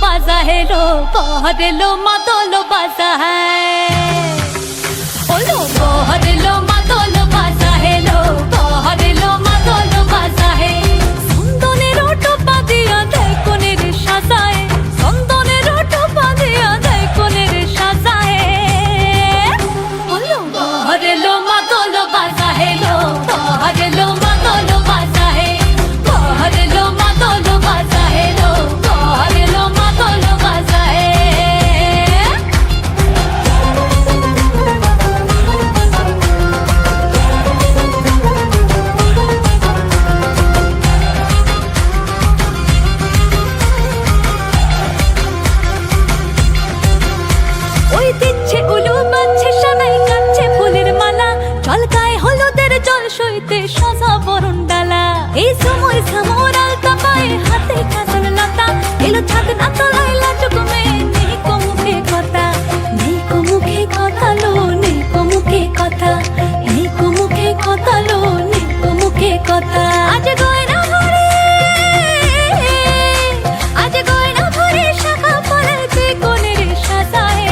बाजा है लो बहर लो मादोलो बाजा है ओ लो बहर लो मादोलो बाजा है लो बहर लो मादोलो बाजा है সন্দনের ওটো পাদিয়া দেয় কোনের সাজায় সন্দনের ওটো পাদিয়া দেয় কোনের সাজায় ও লো বহর লো মাদোলো বাজা है लो बहर लो मादोलो बाजा है बहर लो मादोलो बाजा है लो बहर लो मादोलो बाजा है ওই দিচ্ছে উলু বাজছে সানাই কাচ্ছে ফুলের মালা জল গায়ে হলুদের জল সইতে সাজা বরণ ডালা এই সময় সামর আলতা পায়ে হাতে কাজল লতা এলো ছাদ না তলায় লাজুক মেয়ে নেই কো মুখে কথা নেই কো মুখে কথা লো নেই কো মুখে কথা নেই কো মুখে কথা লো নেই কো মুখে কথা আজ গয়না ভরে আজ গয়না ভরে শাখা পলাতে কোনের সাজায়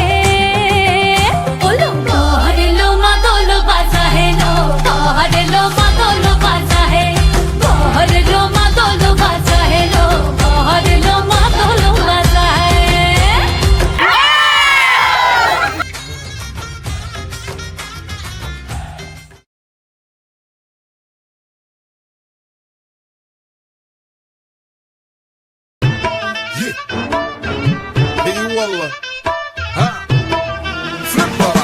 ওলো বহর লো মাদোলো বাজা है लो बहर लो मादोलो बाजा है बहर लो मादोलो बाजा है लो बहर लो मादोलो बाजा है اي والله ها فليبر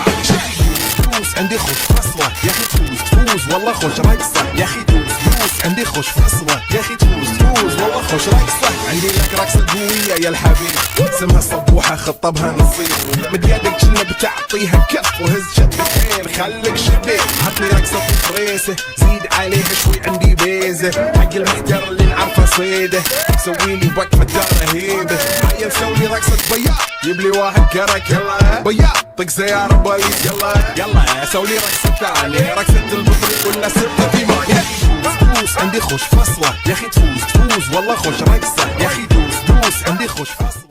فوز عندي خوش فصلة يا اخي تفوز والله خوش رقصة يا اخي تفوز عندي خوش فصلة يا اخي تفوز والله خوش رقصة عندي لك رقصة قوية يا الحبيب اسمها صبوحة خطبها نصيب مد يدك كنا بتعطيها كف وهز شدتين خليك شبيب هاتلي رقصة فريسة زيد عليها شوي عندي بيزة حق المحتر اللي نعرفه صيده سويلي وقفة رهيبة هيا نسوي رقصة بياض جيبلي واحد كرك يلا بياض طق سيارة بيض يلا يلا سوي رقصة ثانية رقصة البطل ولا سبت في ما يا اخي دوس عندي خوش فصلة يا اخي تفوز والله خوش رقصة يا اخي دوس عندي خوش فصلة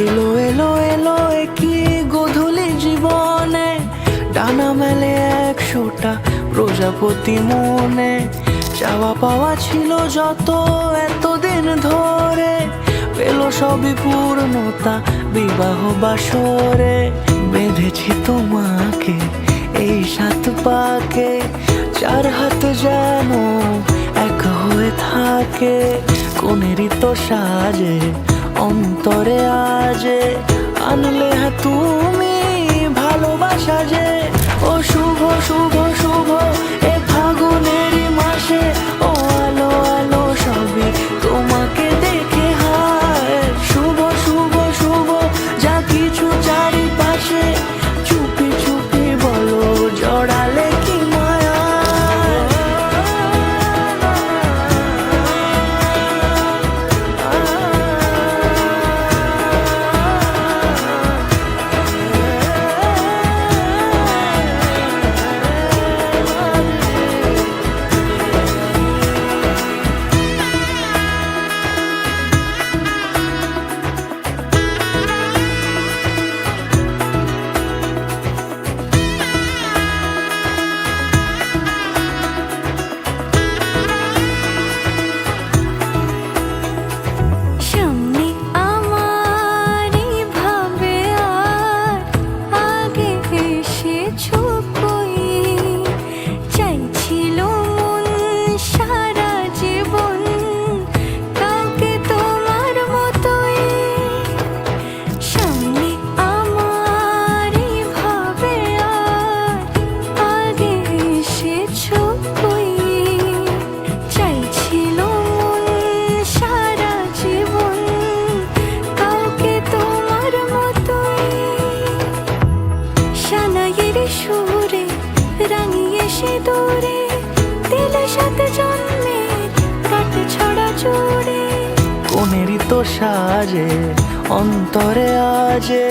এলো এলো এলো কি গোধূলি জীবনে ডানা মেলে 100টা প্রজাপতি মনে চাওয়া পাওয়া ছিল যত এতদিন ধরে পেল সবই পূর্ণতা বিবাহ বাসরে বেঁধেছি তোমাকে এই 7 পাকে 4 হাত যেন এক হয়ে থাকে কোনেরই তো সাজে অন্তরে আজে আনলে হ্যাঁ তুমি ভালোবাসা যে ও শুভ শুভ শুভ এ ফাগুনেরই মাসে ও আলো আলো সবই তোমাকে দেখে হায় শুভ শুভ শুভ যা কিছু চারিপাশে চুপি চুপি বলো জড়ালে কি মায়া সাজে অন্তরে আজে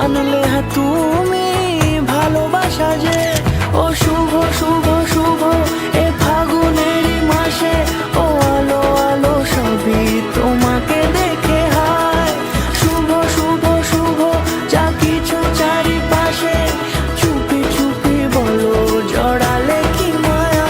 আনলে হ্যাঁ তুমি ভালোবাসা যে ও শুভ শুভ শুভ এ ফাগুনেরই মাসে ও আলো আলো সবই তোমাকে দেখে হায় শুভ শুভ শুভ যা কিছু চারিপাশে চুপি চুপি বলো জড়ালে কি মায়া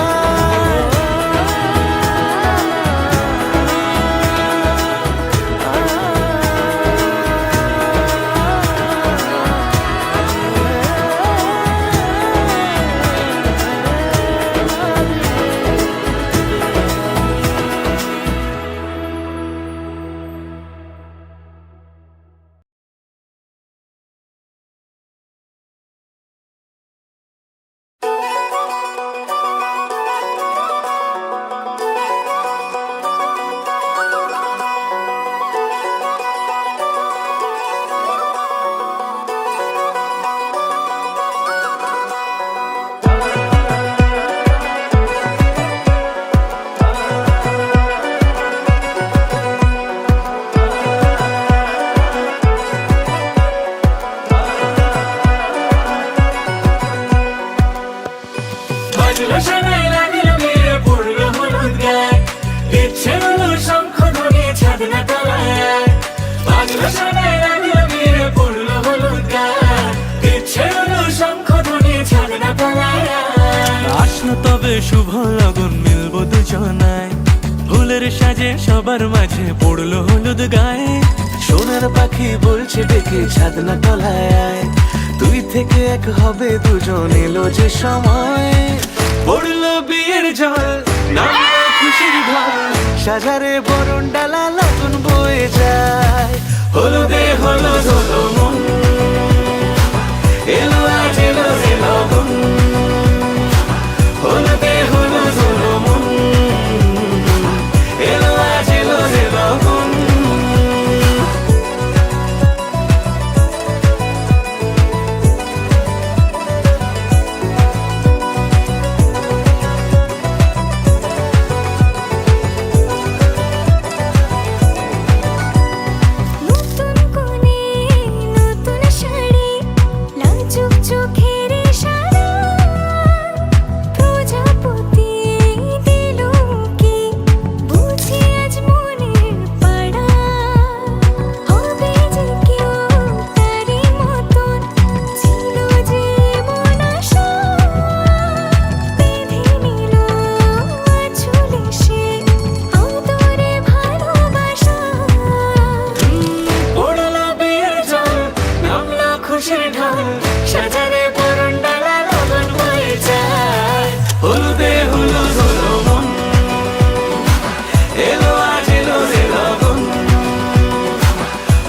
আসলো তবে শুভ লগন মিলবো দুজনায় ফুলের সাজে সবার মাঝে পড়লো হলুদ গায়ে সোনার পাখি বলছে ডেকে ছাদনা তলায় তুই থেকে এক হবে দুজন এলো যে সময় পড়লো বিয়ের জল নামলো খুশির ঢল সাজারে বরণ ডালা লগন বয়ে যায় হলুদে হলুদ হলো মন এলো আজ এলো রে লগন হলুদে হলুদ হলো মন এলো আজ এলো রে লগন নতুন কোণে নতুন শাড়ি লাজুক চোখের ইশারা প্রজাপতি দিল কি বুঝি আজ মনের পাড়া হবে যে কেউ তারই মতন ছিল যে মন আশা বেঁধে নিল আঁচলে সে আদরে ভালোবাসা পড়লো বিয়ের জল নামলো খুশির ঢল সাজারে বরণ ডালা লগন বয়ে যায় হলুদে হলুদ হলো মন এলো আজ এলো রে লগন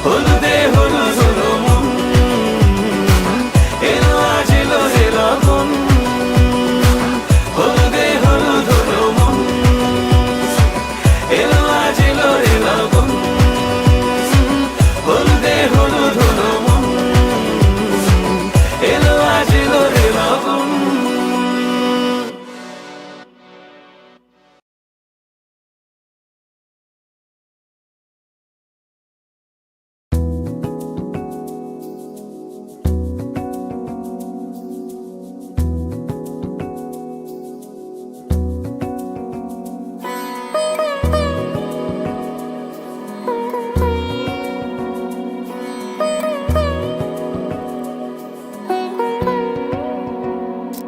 হলুদে হলুদ হলো মন এলো আজ এলো রে লগন হলুদে হলুদ হলো মন এলো আজ এলো রে লগন হলুদে হলুদ হলো মন এলো আজ এলো রে লগন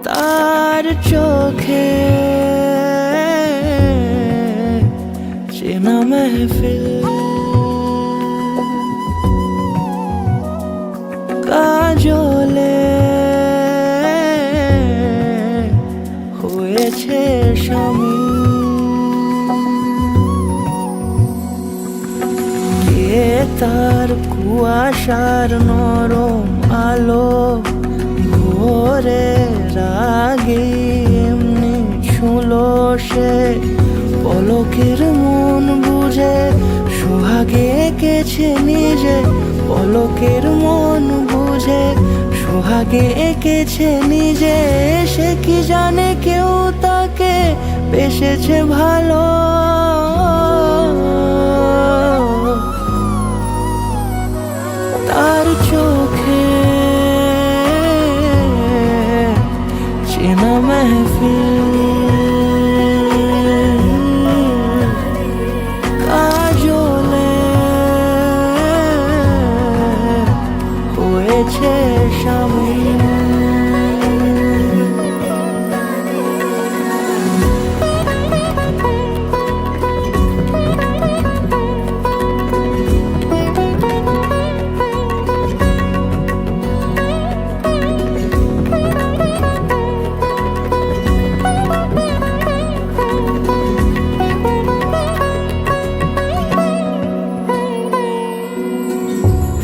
তার চোখে চেনা মেহফিল কাজলে হয়েছে স্বামী কে তার কুয়াশার নরম আলো ভোরে রাগে এমনি ছুলো সে পলকের মন বুঝে সোহাগে এঁকেছে নিজে পলকের মন বুঝে সোহাগে এঁকেছে নিজে সে কি জানে কেউ তাকে বেসেছে ভালো হয়েছে সামিল।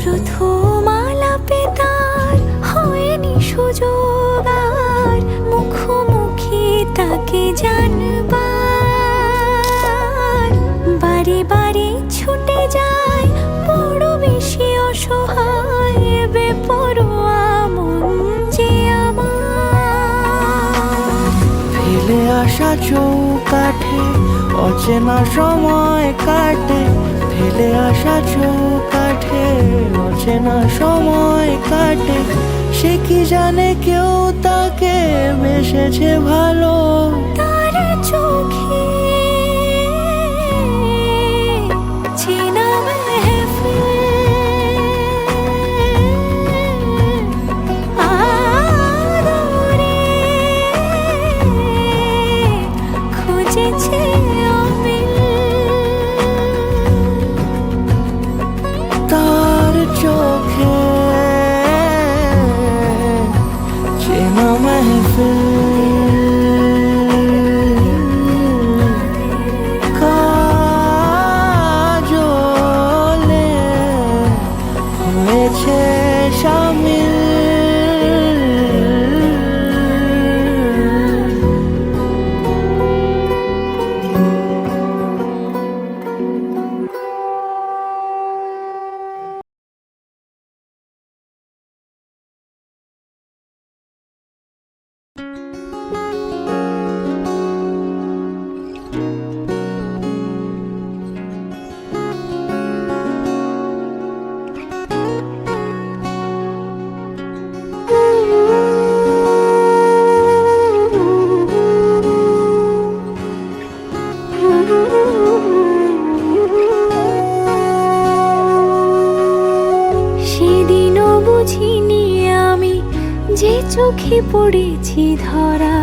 প্রথম আলাপে তার হয়নি সুযোগ আর মুখোমুখি তাকে জানবার, বারে বারে ছুটে যায় বড় বেশি অসহায় বেপরোয়া মন যে আমার। ফেলে আসা চৌকাঠে অচেনা সময় কাটে, ফেলে আসা চৌকাঠে অচেনা সময় কাটে। সে কি জানে কেউ তাকে বেসেছে ভালো, তার চোখে চেনা মেহফিল, আদরে খুঁজেছে অমিল। তার চোখে চেনা মেহফিল, কাজলে হয়েছে সামিল। সেদিনও বুঝিনি আমি যে চোখে পড়েছি ধরা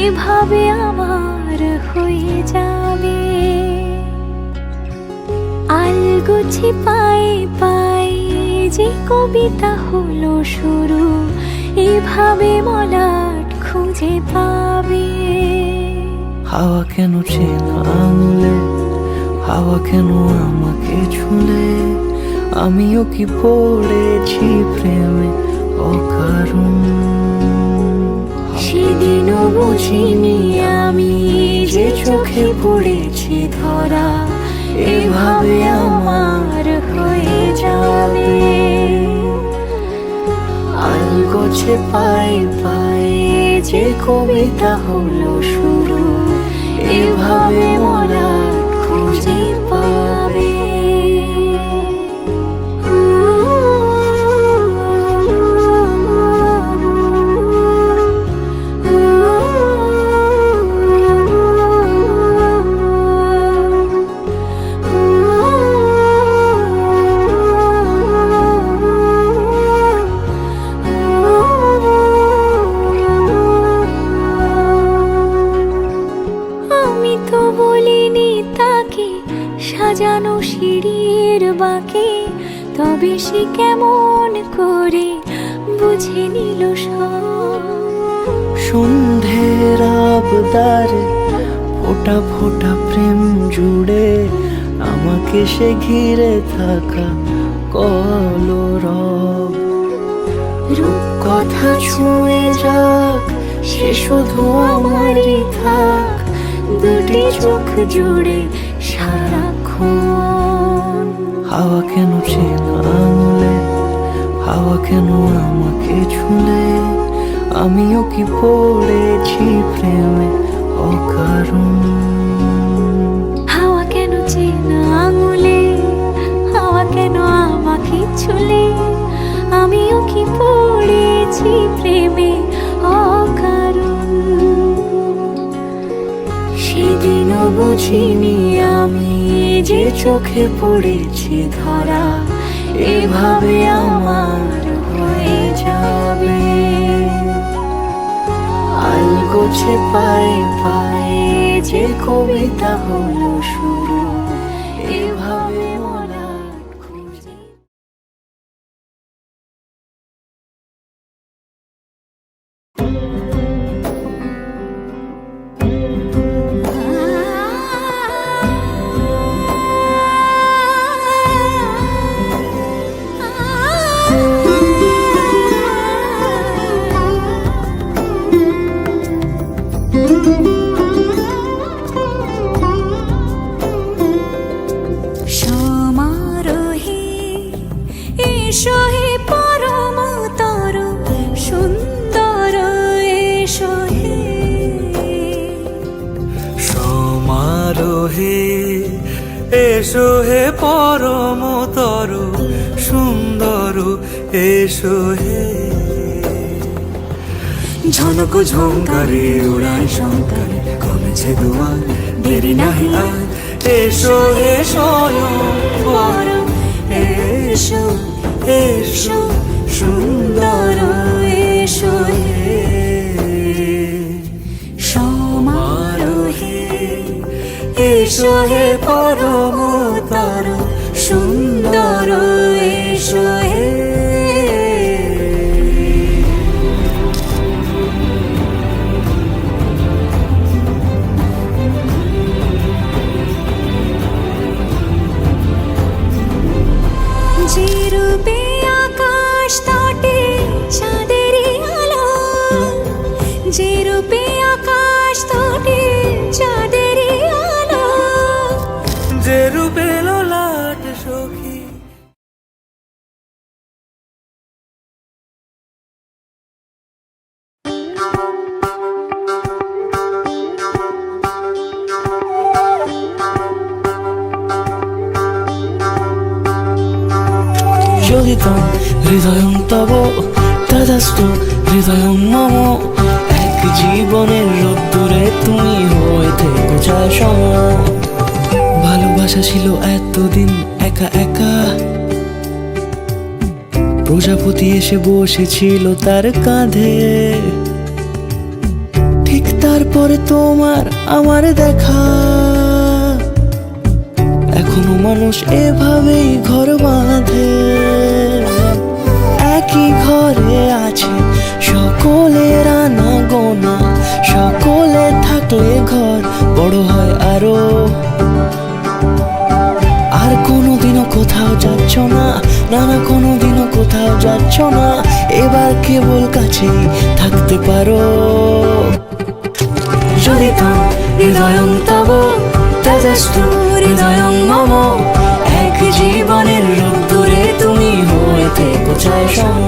এভাবে আমার হয়ে যাবে। আলগোছে পায়ে পায়ে যে কবিতা হলো শুরু, এভাবে মলাট খুঁজে পাবে। হাওয়া কেন চেনা আঙুলে, হাওয়া কেন আমাকে ছুলে, আমিও কি পড়েছি প্রেমে অকারণ। সেদিনও বুঝিনি আমি যে চোখে পড়েছি ধরা এভাবে আমার হয়ে যাবে। আলগোছে পায়ে পায়ে যে কবিতা হলো শুরু, এভাবে মলাট খুঁজে পাবে। আমি তো বলিনি তাকে সাজানো সিঁড়ির বাঁকে, তবে সে কেমন করে বুঝে নিল সব। সন্ধ্যের আবদারে ফোটা ফোটা প্রেম জুড়ে আমাকে সে ঘিরে থাকা কলরব। রূপকথা ছুঁয়ে যাক সে শুধু আমারই থাক, দুটি চোখ জুড়ে সারাক্ষণ। হাওয়া কেন চেনা আঙুলে, হাওয়া কেন আমাকে ছুলে, আমিও কি পড়েছি প্রেমে অকারণ। হাওয়া কেন চেনা আঙুলে, হাওয়া কেন আমাকে ছুলে, আমিও কি পড়েছি প্রেমে অকারণ। সেদিনও বুঝিনি আমি যে চোখে পড়েছি ধরা এভাবে আমার গোছে পায়ে পায়ে যে কবিতা হলো শুরু, এভাবে মলাট খুঁজে। সমারোহে এসো হে পরমতর সুন্দর এসো হে। সমারোহে এসো হে পরমতর সুন্দর এসো হে। ঝনক ঝঙ্কারে উড়ায় শঙ্কারে কমেছে দুয়ার, দেরি নাহি আর এসো হে স্বয়ং বর। এসো এসো সুন্দর এসো হে। সমারোহে এসো হে পরমতর সুন্দর এসো হে। যে রূপে আকাশ তটে চাঁদেরই আলো, যে রূপে আকাশ তটে চাঁদেরই আলো। যে রূপে ললাট সখী যোগিতম হৃদয়ং তব তদাস্তু হৃদয়ং মম। এক জীবনের রোদ্দুরে তুমি হয়ে থেকো চায় সম। ভালোবাসা ছিল এতদিন একা একা, প্রজাপতি এসে বসেছিল তার কাঁধে। ঠিক তারপরে তোমার আমার দেখা, এখনো মানুষ এভাবেই ঘর বাঁধে। একই ঘরে আছে সকলের আনা গোনা, সকলে থাকলে ঘর বড় হয় আরো। আর কোনোদিনও কোথাও যাচ্ছ না, না না কোনোদিনও কোথাও যাচ্ছ না, এবার কেবল কাছেই থাকতে পারো। যদি তাম হৃদয়ং তব তদাস্তু হৃদয়ং মম। এক জীবনের রোদ্দুরে তুমি হয়ে থেকো চায় সম।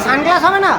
সানগ্লাস হবে না?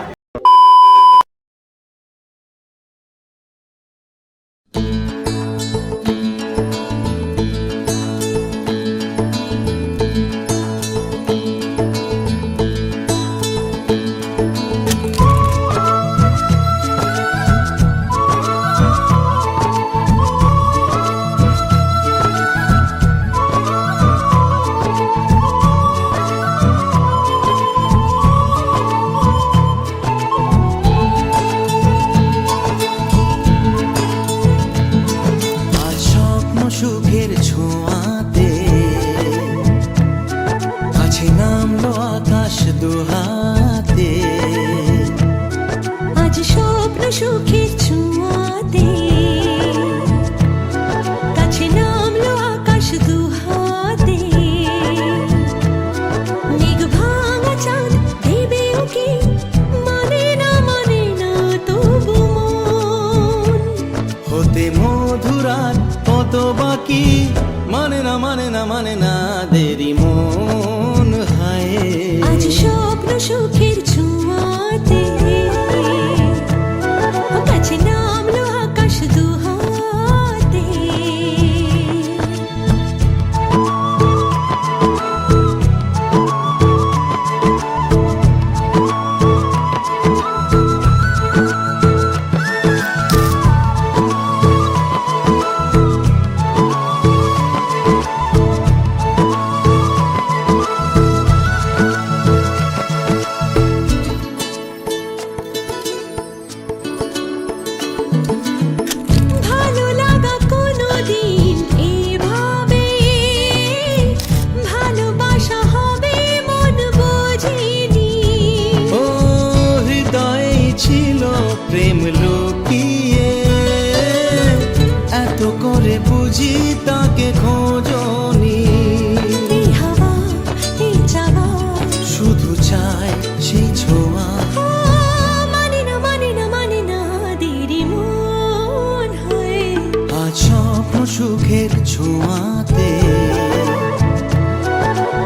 সুখের ছোঁয়াতে কাছে নামলো আকাশ দুহাতে। আজ স্বপ্ন সুখের ছোঁয়াতে কাছে নামলো আকাশ দুহাতে। মেঘ ভাঙা চাঁদ দেবেও কি মানে না তবু মন। হতে মধুরাত কত বাকি মানে না দেরি মন হায়। আজ স্বপ্ন সুখের ছোঁয়াতে কাছে নামলো আকাশ দুহাতে। আমাকে খোঁজনি, এই হাওয়া এই চাওয়া, শুধু চাই সেই ছোঁয়া। মানে না মানে না মানে না দেরি মন হয়। আজ স্বপ্ন সুখের ছোঁয়াতে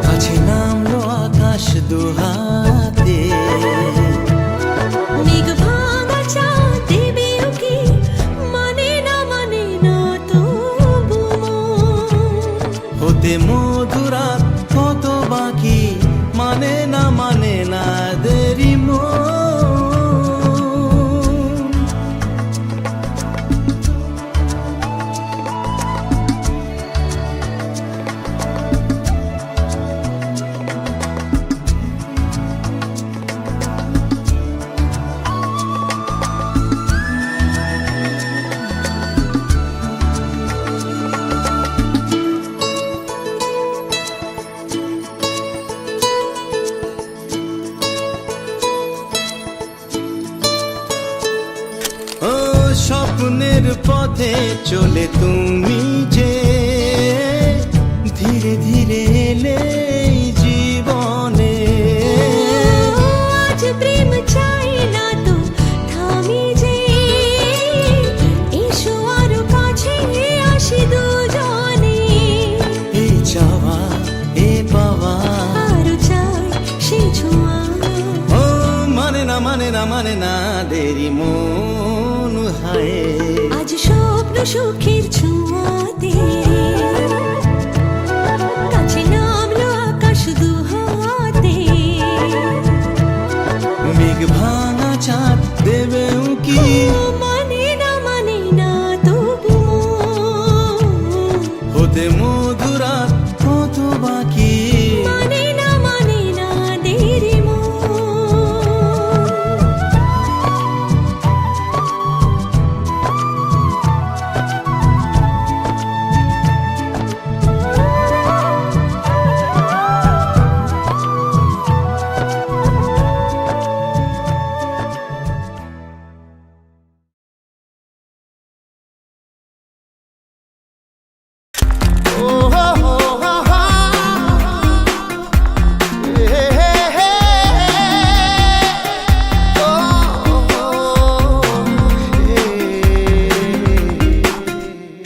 কাছে নামলো আকাশ দুহাতে। মেঘ ভাঙা চাঁদ দেবে উকি, মানে না তবু মন। হতে মধুরাত কত বাকি, মানে না দেরি মন। ও স্বপ্নের পথে চলে তুমি যে ধীরে ধীরে এলে এই জীবনে। আজ প্রেম চাই না তো থামি যে, এসো আরো কাছে আসি দুজনে। এই চাওয়া এ পাওয়া, আরো চাই সেই ছোঁয়া। ও মানে না দেরি মন হায়। আজ স্বপ্ন সুখের ছোঁয়াতে কাছে নামলো আকাশ দুহাতে। মেঘ ভাঙা চাঁদ দেবে উকি, মানে না তবু মন। হতে মধুরাত কত বাকি, মানে না দেরি মন।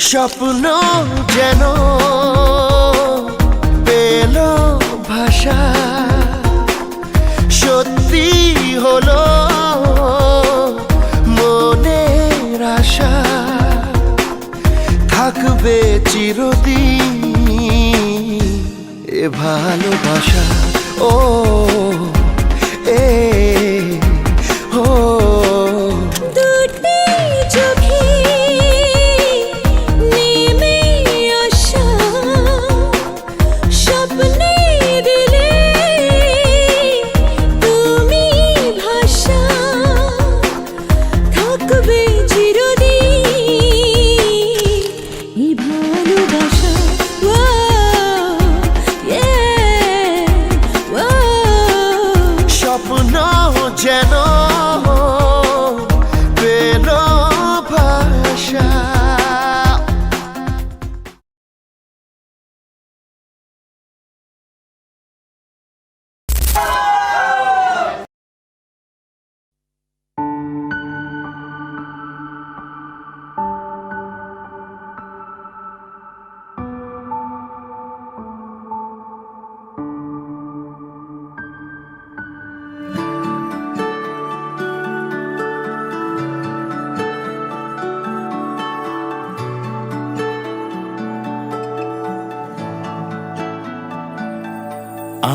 স্বপ্ন যেন পেল ভাষা, সত্যি হলো মনের আশা। থাকবে চিরদিন এ ভালোবাসা। ও এ ও দুটি চোখে নেমে আসা, স্বপ্নে দিলে তুমি ভাষা। থাকবে চিরদিন এই ভালোবাসা। স্বপ্ন যেন পেল ভাষা।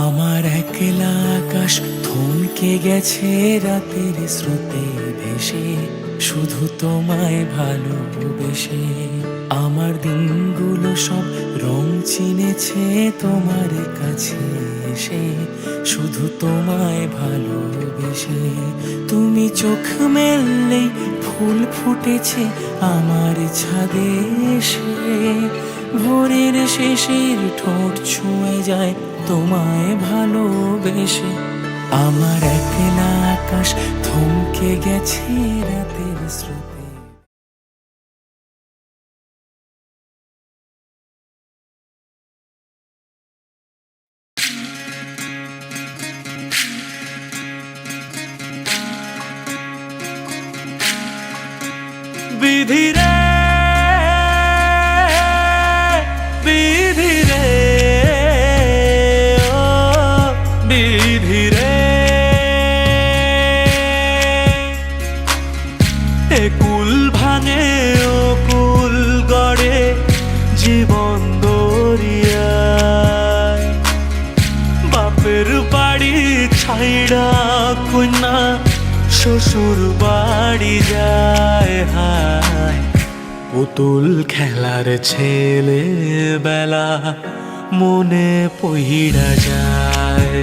আমার একলা আকাশ থমকে গেছে রাতের স্রোতে ভেসে, শুধু তোমায় ভালোবেসে। আমার দিনগুলো সব রং চিনেছে তোমার কাছে এসে, শুধু তোমায় ভালোবেসে। তুমি চোখ মেললেই ফুল ফুটেছে আমার ছাদে এসে, ভোরের শেষের ঠোঁট ছুঁয়ে যায় তোমায় ভালোবেসে। আমার একলা আকাশ থমকে গেছে রাতের স্রোতে। বিধি রে বিধি রে ও বিধি রে এ কুল ভাঙে ও কুল গড়ে জীবন দরিয়ায় বাপের বাড়ি ছাইড়া কন্যা শ্বশুর বাড়ি যায় হায় পুতুল খেলার ছেলে বেলা মনে পইড়া যায়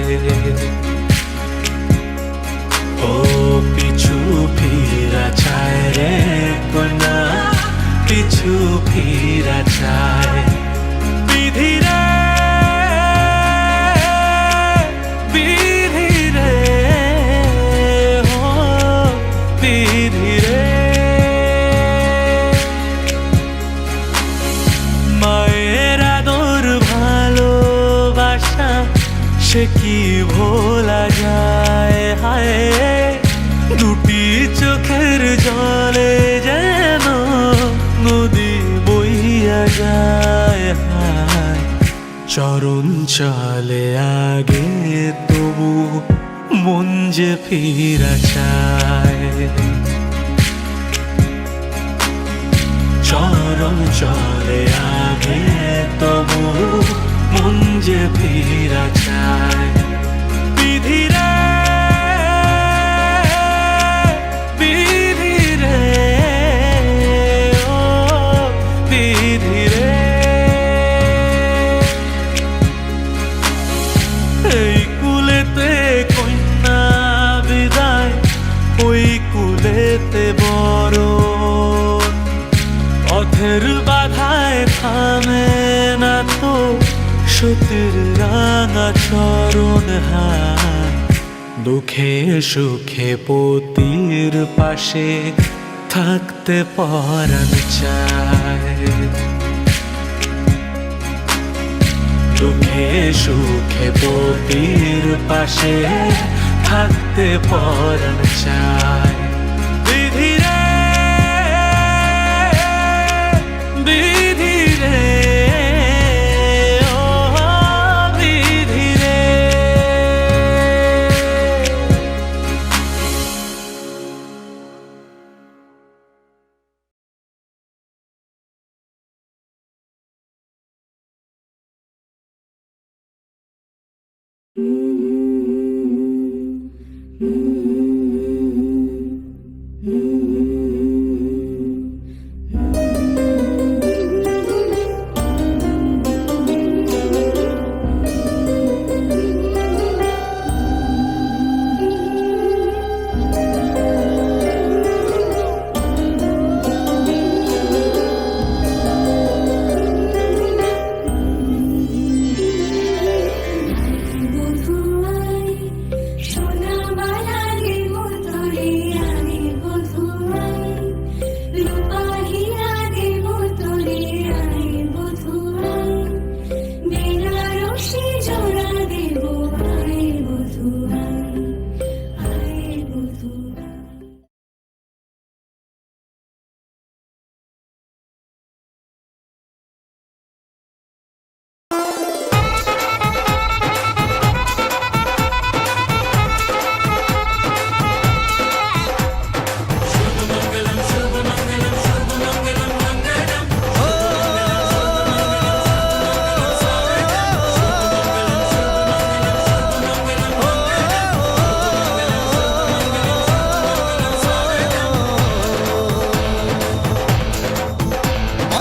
ও পিছু ফিরা চায় রে কন্যা পিছু ফিরা চায় বিধি রে বিধি রে ও বিধি রে মায়ের আদর ভালোবাসা সে কি ভোলা যায় হায় দুটি চোখের জলে যেন নদী বইয়া যায় হায় চরণ চলে আগে তবু মন যে ফিরা চায় চরণ চলে আগে তবু মন যে ফিরা চায় বিধি রে বিধি রে ও বিধি রে এই কুলেতে কন্যা বিদায় ওই কুলেতে বড় পথের বাধায় থামে না তো সতীর রাঙা চরণ হায় দুঃখে সুখে পতির পাশে থাকতে পরাণ চায় দুঃখে সুখে পতির পাশে থাকতে পরাণ চায় বিধি রে বিধি রে ও বিধি রে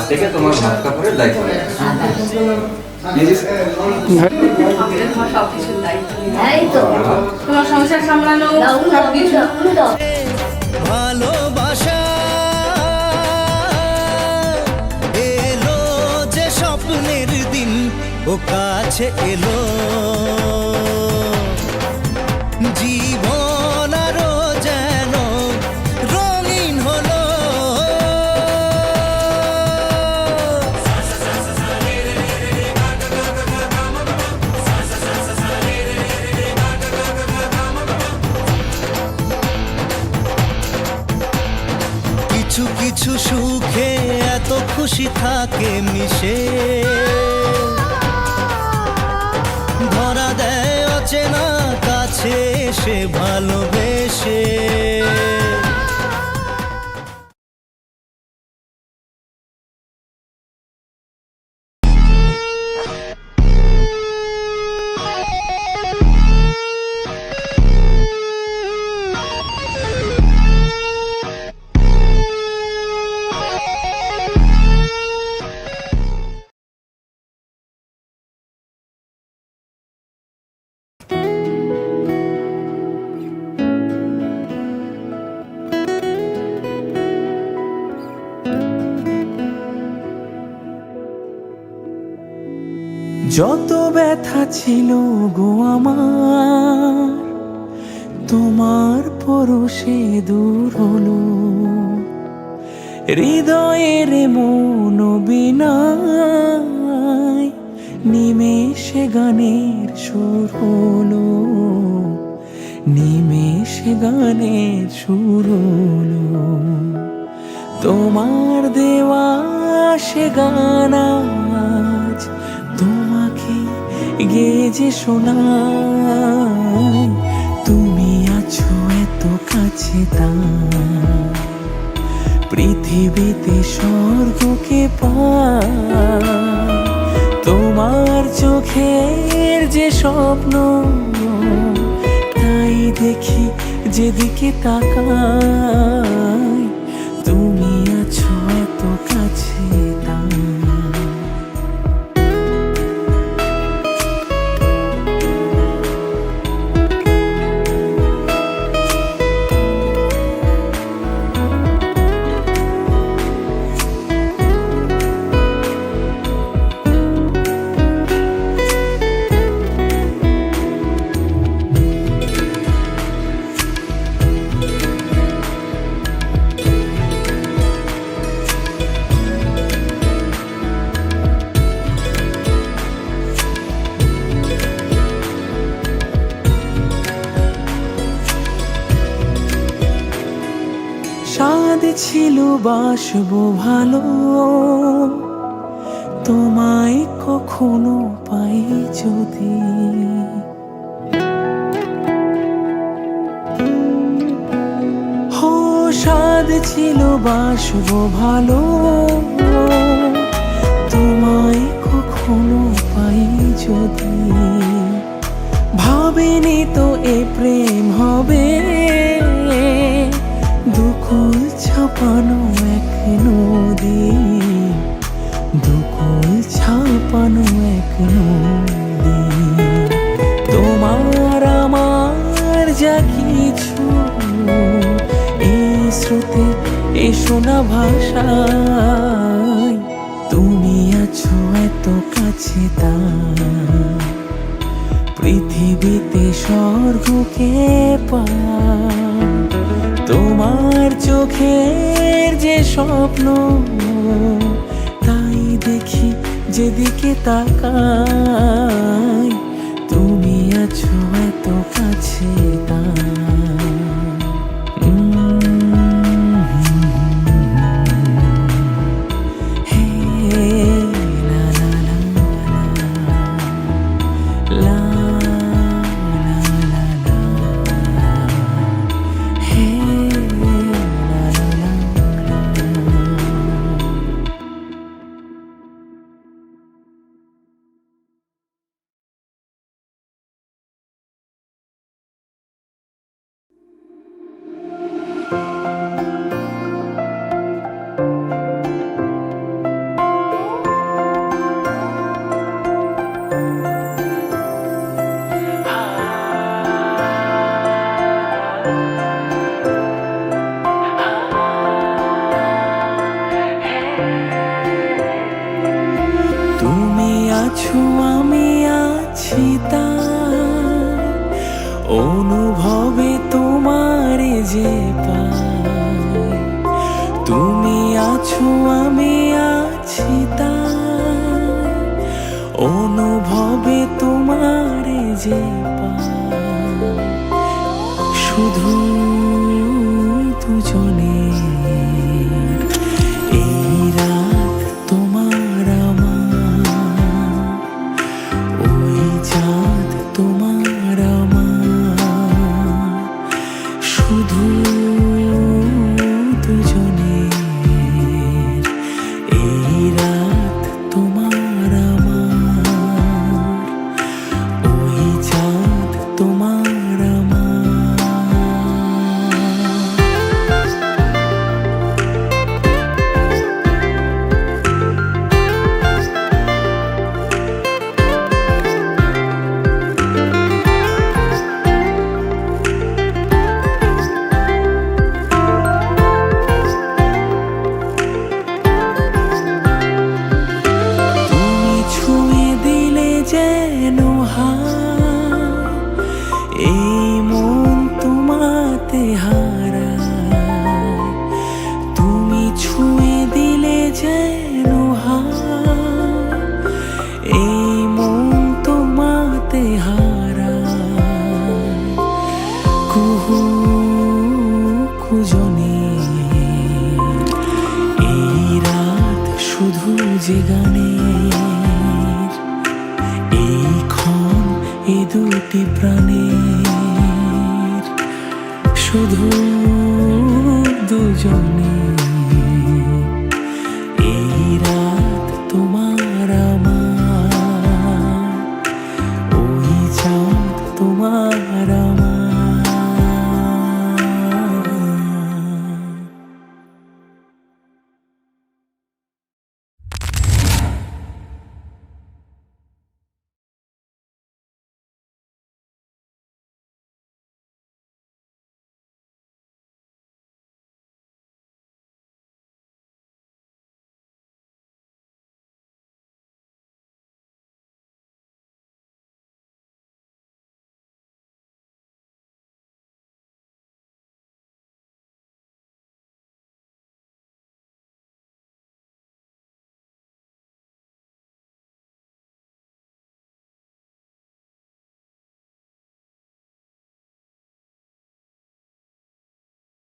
থেকে তোমার ভাত কাপড়ের দায়িত্ব নেই। তোমার সংসার সামলানো সবকিছু ভালোবাসা এলো যে স্বপ্নের দিন ও কাছে এলো জীবন আরো যেন রঙিন হলো কিছু কিছু সুখ এত খুশি থাকে মিশে, ধরা দেয় অচেনা কাছে এসে ভালোবেসে। যত ব্যথা ছিল গো আমার, তোমার পরশে দূর হলো। হৃদয়ের মন বিনায় নিমেষে গানের সুর হলো, নিমেষে গানের সুর হলো। তোমার দেওয়া সে গান আজ তোমাকে গেয়ে যে শোনাই। তুমি আছো এত কাছে তাই পৃথিবীতে স্বর্গকে পাই। তোমার চোখের যে স্বপ্ন তাই দেখি যেদিকে তাকাই। তুমি আছো এত কাছে তাই। স্বাদ ছিল বাসবো ভালো, তোমায় কখনো পাই যদি। হো স্বাদ ছিল বাসবো ভালো, তোমায় কখনো পাই যদি। ভাবিনি তো এ প্রেম হবে, দুকুল ছাপানো এক নদী, দুকুল ছাপানো এক নদী। তোমার আমার যা কিছু এই স্রোতে এই শোনা ভাষায়। তুমি আছো এত কাছে তাই পৃথিবীতে স্বর্গকে পাই। তোমার চোখের যে স্বপ্ন তাই দেখি যেদিকে তাকাই। তুমি আছো এত কাছে তাই। আছো আমি আছি তাই অনুভবে তোমারে যে পাই। তুমি আছো আমি আছি তাই অনুভবে তোমারে যে পাই। শুধু দুজনে এই যে গানের এই ক্ষণ এই দুটি প্রাণের শুধু দুজনে